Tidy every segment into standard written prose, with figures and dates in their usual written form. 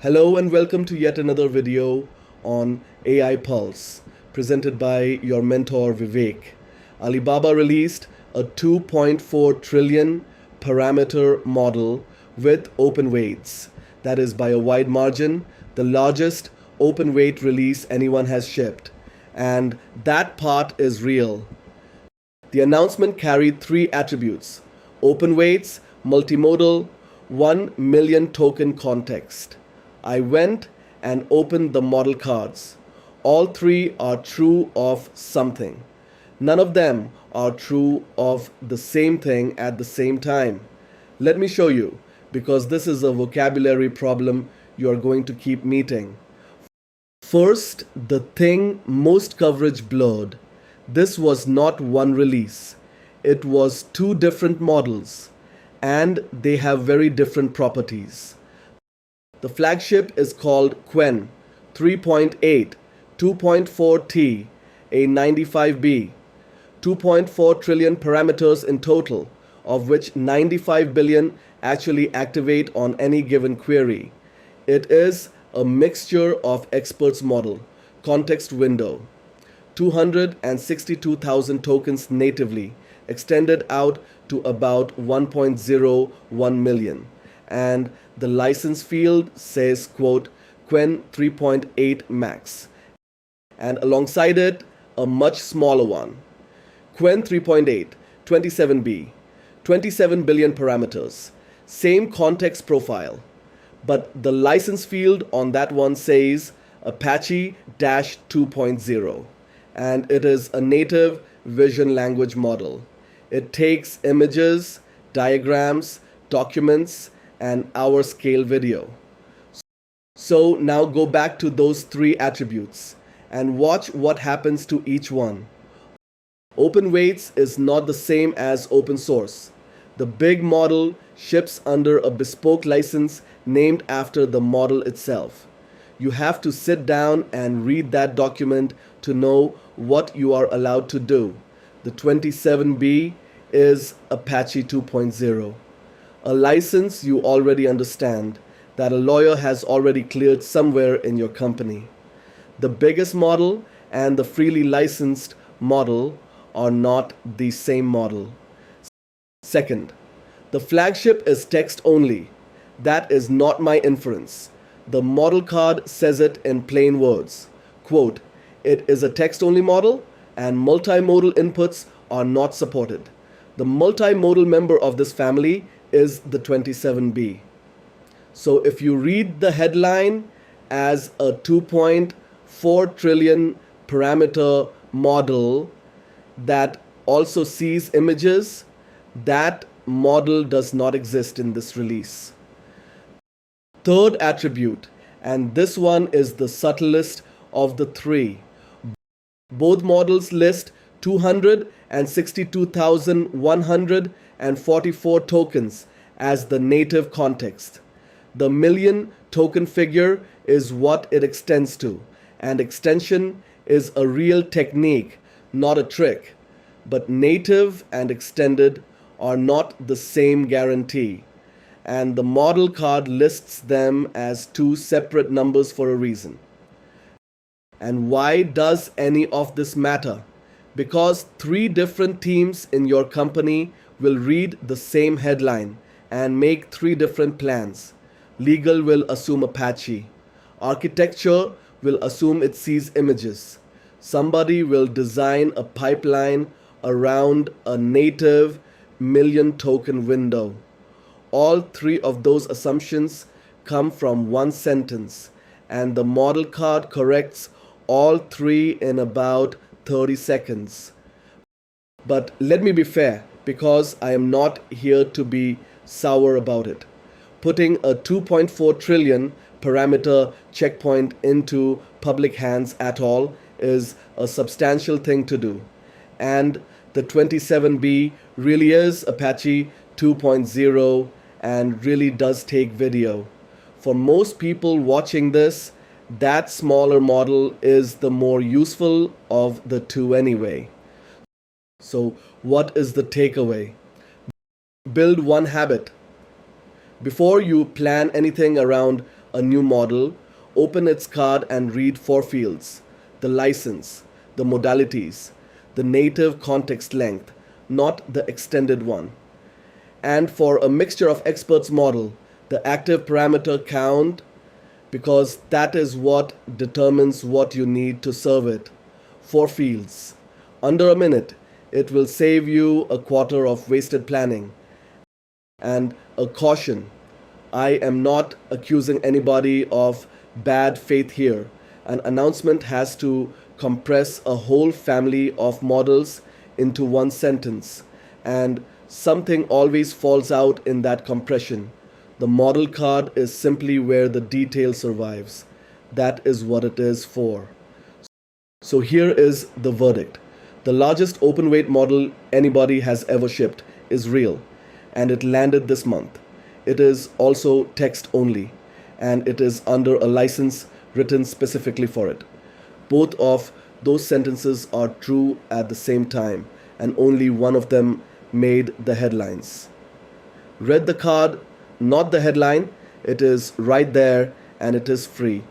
Hello and welcome to yet another video on AI Pulse, presented by your mentor Vivek. Alibaba released a 2.4 trillion parameter model with open weights. That is by a wide margin, the largest open weight release anyone has shipped. And that part is real. The announcement carried three attributes: open weights, multimodal, 1 million token context. I went and opened the model cards. All three are true of something. None of them are true of the same thing at the same time. Let me show you, because this is a vocabulary problem you are going to keep meeting. First, the thing most coverage blurred. This was not one release. It was two different models, and they have very different properties. The flagship is called Qwen 3.8, 2.4T, a 95B, 2.4 trillion parameters in total, of which 95 billion actually activate on any given query. It is a mixture of experts model, context window, 262,000 tokens natively, extended out to about 1.01 million. And the license field says, quote, Qwen 3.8 max. And alongside it, a much smaller one. Qwen 3.8, 27B, 27 billion parameters. Same context profile. But the license field on that one says Apache-2.0. And it is a native vision language model. It takes images, diagrams, documents, and hour scale video. So now go back to those three attributes and watch what happens to each one. Open weights is not the same as open source. The big model ships under a bespoke license named after the model itself. You have to sit down and read that document to know what you are allowed to do. The 27B is Apache 2.0. A license you already understand, that a lawyer has already cleared somewhere in your company. The biggest model and the freely licensed model are not the same model. Second, the flagship is text only. That is not my inference. The model card says it in plain words. Quote, it is a text-only model and multimodal inputs are not supported. The multimodal member of this family is the 27B. So if you read the headline as a 2.4 trillion parameter model that also sees images, that model does not exist in this release. Third attribute, and this one is the subtlest of the three. Both models list 262,144 tokens as the native context. The million token figure is what it extends to, and extension is a real technique, not a trick. But native and extended are not the same guarantee, and the model card lists them as two separate numbers for a reason. And why does any of this matter? Because three different teams in your company will read the same headline and make three different plans. Legal will assume Apache. Architecture will assume it sees images. Somebody will design a pipeline around a native million token window. All three of those assumptions come from one sentence, and the model card corrects all three in about 30 seconds. But let me be fair, because I am not here to be sour about it. Putting a 2.4 trillion parameter checkpoint into public hands at all is a substantial thing to do. And the 27B really is Apache 2.0 and really does take video. For most people watching this, that smaller model is the more useful of the two anyway. So what is the takeaway? Build one habit. Before you plan anything around a new model, open its card and read four fields: the license, the modalities, the native context length, not the extended one. And for a mixture of experts model, the active parameter count, because that is what determines what you need to serve it. Four fields. Under a minute, it will save you a quarter of wasted planning. And a caution: I am not accusing anybody of bad faith here. An announcement has to compress a whole family of models into one sentence, and something always falls out in that compression. The model card is simply where the detail survives. That is what it is for. So here is the verdict. The largest open weight model anybody has ever shipped is real, and it landed this month. It is also text only, and it is under a license written specifically for it. Both of those sentences are true at the same time, and only one of them made the headlines. Read the card, not the headline. It is right there, and it is free.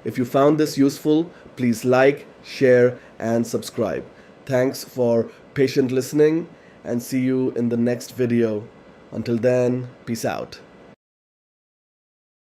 If you found this useful, please like, share, and subscribe. Thanks for patient listening, and see you in the next video. Until then, peace out.